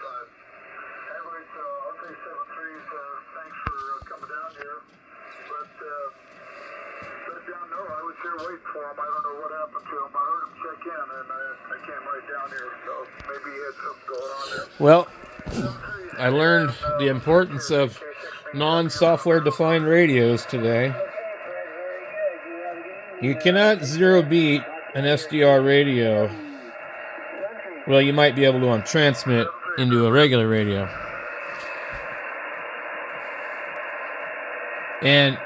Anyways, Ft1000mp, thanks for coming down here. Let John know I was here waiting for him. I don't know what happened to him. I heard him check in, and I came right down here. So maybe he had something going on there. Well, I learned the importance of non-software defined radios today. You cannot zero beat an SDR radio. Well, you might be able to transmit into a regular radio. And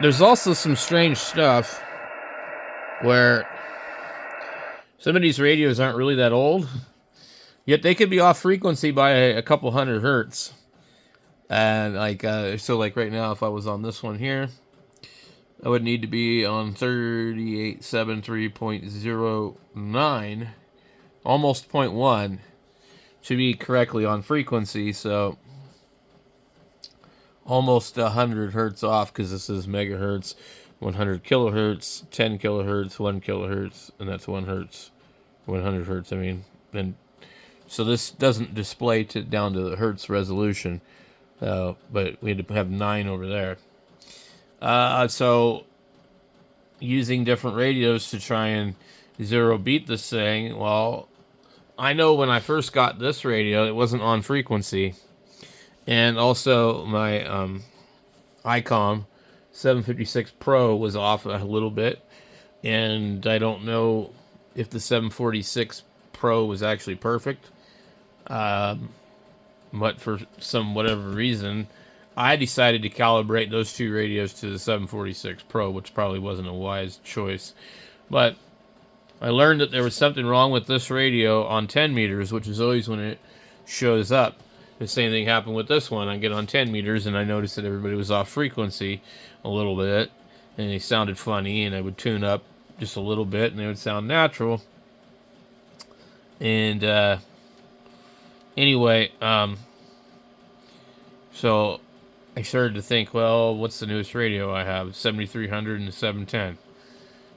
there's also some strange stuff where some of these radios aren't really that old, yet they could be off frequency by a couple hundred hertz. And so right now, if I was on this one here, I would need to be on 3873.09, almost 0.1, to be correctly on frequency. So almost 100 hertz off, because this is megahertz, 100 kilohertz, 10 kilohertz, 1 kilohertz, and that's 1 hertz, 100 hertz. I mean, and so this doesn't display down to the hertz resolution, but we had to have 9 over there. So using different radios to try and zero beat this thing. Well, I know when I first got this radio, it wasn't on frequency. And also my ICOM 756 Pro was off a little bit. And I don't know if the 746 Pro was actually perfect. But for whatever reason, I decided to calibrate those two radios to the 746 Pro, which probably wasn't a wise choice. But I learned that there was something wrong with this radio on 10 meters, which is always when it shows up. The same thing happened with this one. I get on 10 meters, and I noticed that everybody was off frequency a little bit, and they sounded funny, and I would tune up just a little bit, and they would sound natural. And anyway, so I started to think, well, what's the newest radio I have? 7300 and 710.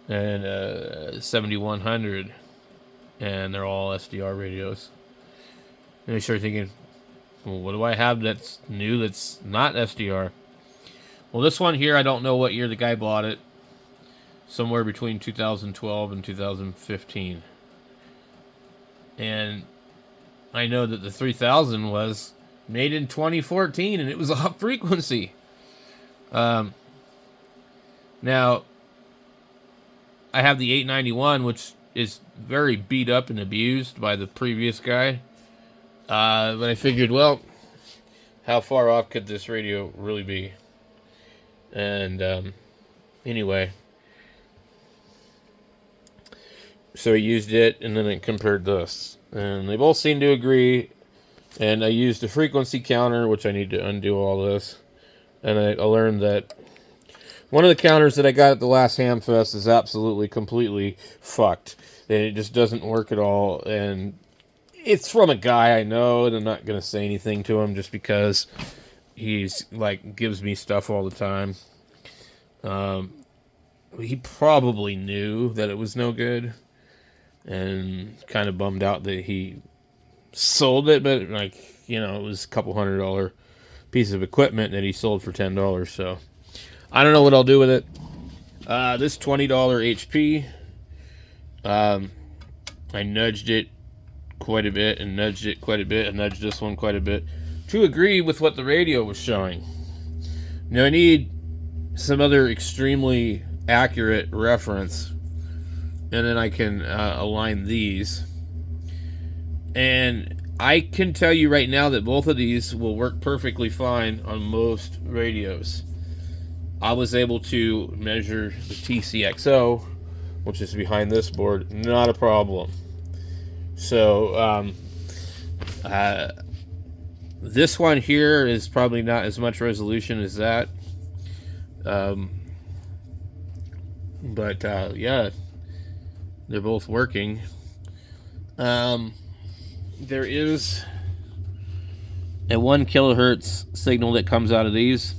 And 7100. And they're all SDR radios. And I started thinking, well, what do I have that's new that's not SDR? Well, this one here, I don't know what year the guy bought it. Somewhere between 2012 and 2015. And I know that the 3000 was made in 2014, and it was off frequency. Now, I have the 891, which is very beat up and abused by the previous guy. But I figured, well, how far off could this radio really be? And anyway, so I used it, and then I compared this. And they both seem to agree. And I used a frequency counter, which I need to undo all this. And I learned that one of the counters that I got at the last Hamfest is absolutely, completely fucked. And it just doesn't work at all. And it's from a guy I know, and I'm not going to say anything to him just because he's, gives me stuff all the time. He probably knew that it was no good. And kind of bummed out that he sold it, but it was a couple $100 piece of equipment that he sold for $10. So I don't know what I'll do with it. This $20 HP, I nudged it quite a bit and nudged it quite a bit and nudged this one quite a bit to agree with what the radio was showing. Now I need some other extremely accurate reference, and then I can align these. And I can tell you right now that both of these will work perfectly fine on most radios. I was able to measure the TCXO, which is behind this board, not a problem. So this one here is probably not as much resolution as that. But yeah, they're both working. There is a 1 kilohertz signal that comes out of these.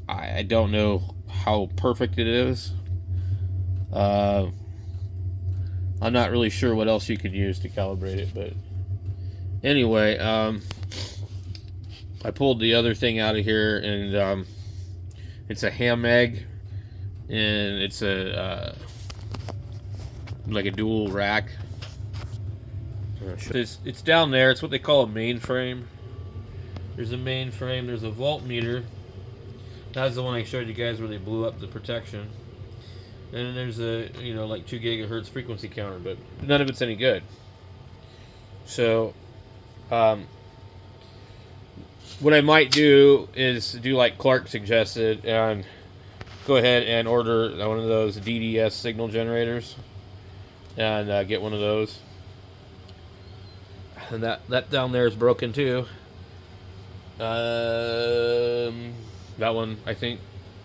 I don't know how perfect it is. I'm not really sure what else you could use to calibrate it, but Anyway, I pulled the other thing out of here, and it's a ham egg, and it's a like a dual rack. It's down there. It's what they call a mainframe. There's a mainframe. There's a voltmeter. That's the one I showed you guys where they blew up the protection. And then there's a, like 2 gigahertz frequency counter, but none of it's any good. So, what I might do is do like Clark suggested and go ahead and order one of those DDS signal generators and get one of those. And that down there is broken too. That one I think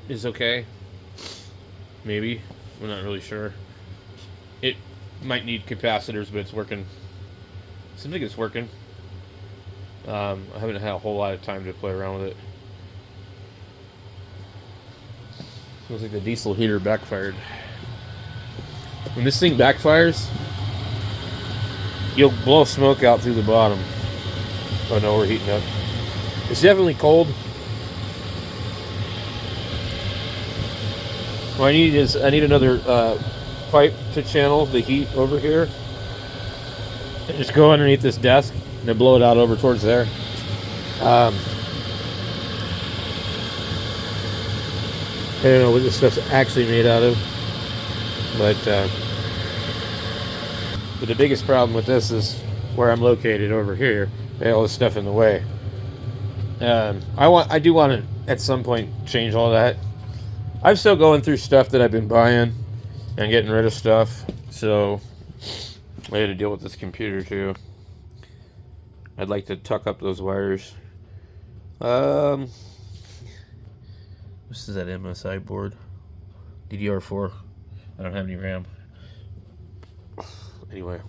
is okay. Maybe. We're not really sure. It might need capacitors, but it's working. Seems like it's working. I haven't had a whole lot of time to play around with it. Feels like the diesel heater backfired. When this thing backfires, you'll blow smoke out through the bottom. Oh no, we're heating up. It's definitely cold. What I need another pipe to channel the heat over here. And just go underneath this desk and then blow it out over towards there. I don't know what this stuff's actually made out of, but the biggest problem with this is where I'm located over here. All this stuff in the way. I do want to at some point change all that. I'm still going through stuff that I've been buying and getting rid of stuff, so I had to deal with this computer too. I'd like to tuck up those wires. This is that MSI board, DDR4. I don't have any RAM. Anyway,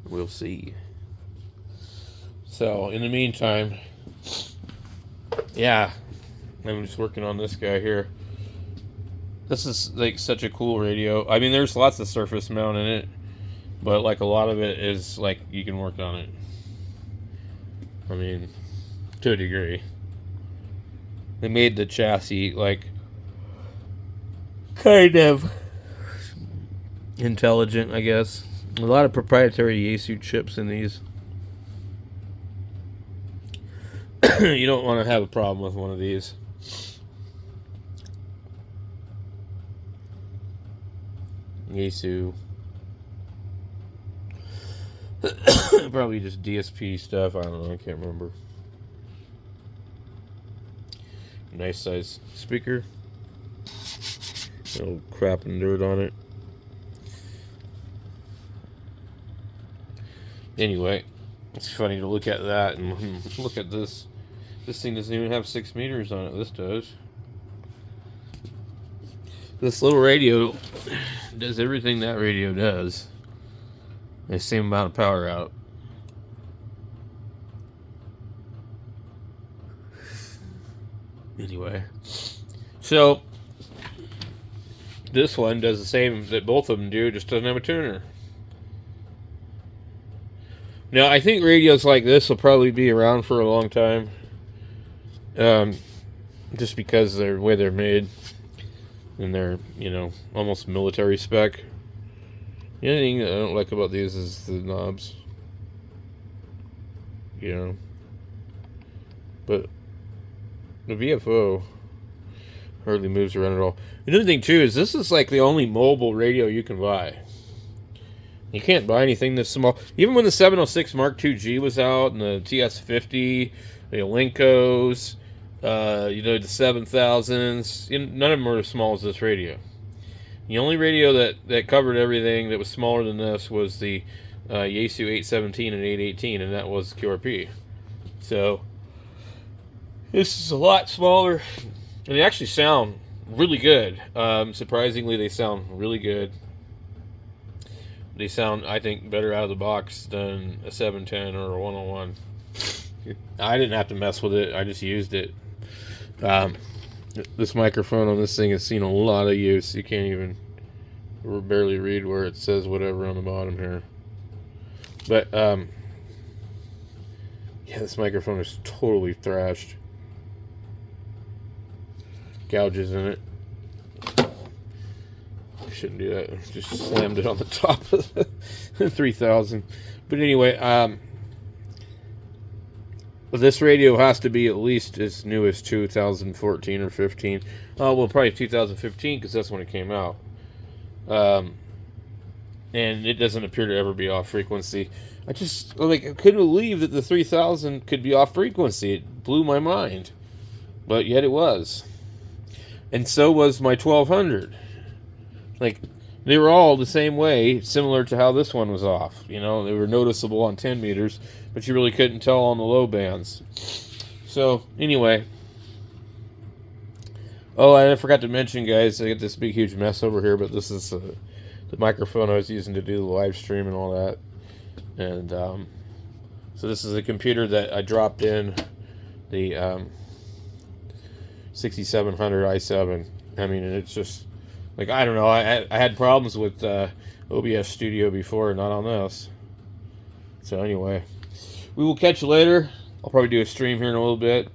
we'll see. So in the meantime, yeah, I'm just working on this guy here. This is like such a cool radio. I mean, there's lots of surface mount in it, but like a lot of it is like you can work on it. I mean, to a degree. They made the chassis like kind of intelligent, I guess. A lot of proprietary yaesu chips in these. You don't want to have a problem with one of these. yaesu. Probably just DSP stuff. I don't know. I can't remember. Nice size speaker. No crap and dirt on it. Anyway, it's funny to look at that and look at this. This thing doesn't even have 6 meters on it. This does. This little radio does everything that radio does. The same amount of power out. Anyway, so this one does the same that both of them do, just doesn't have a tuner. Now, I think radios like this will probably be around for a long time. Just because they're the way they're made. And they're, almost military spec. The only thing that I don't like about these is the knobs. But the VFO hardly moves around at all. Another thing, too, is this is like the only mobile radio you can buy. You can't buy anything this small. Even when the 706 Mark II G was out, and the TS50, the Linkos, the 7000s, none of them were as small as this radio. The only radio that covered everything that was smaller than this was the yaesu 817 and 818, and that was QRP. So this is a lot smaller, and they actually sound really good. Surprisingly, they sound really good. They sound, I think, better out of the box than a 710 or a 101. I didn't have to mess with it. I just used it. This microphone on this thing has seen a lot of use. You can't even barely read where it says whatever on the bottom here. But, yeah, this microphone is totally thrashed. Gouges in it. I shouldn't do that. Just slammed it on the top of the 3000. But anyway, this radio has to be at least as new as 2014 or 15. Well, probably 2015 because that's when it came out. And it doesn't appear to ever be off frequency. I couldn't believe that the 3000 could be off frequency. It blew my mind. But yet it was. And so was my 1200. Like, they were all the same way, similar to how this one was off. You know, they were noticeable on 10 meters, but you really couldn't tell on the low bands. So, anyway. Oh, and I forgot to mention, guys, I got this big, huge mess over here, but this is the microphone I was using to do the live stream and all that. And, so this is a computer that I dropped in the 6700 i7. I mean, and it's just, like, I don't know, I had problems with OBS Studio before, not on this. So anyway, we will catch you later. I'll probably do a stream here in a little bit.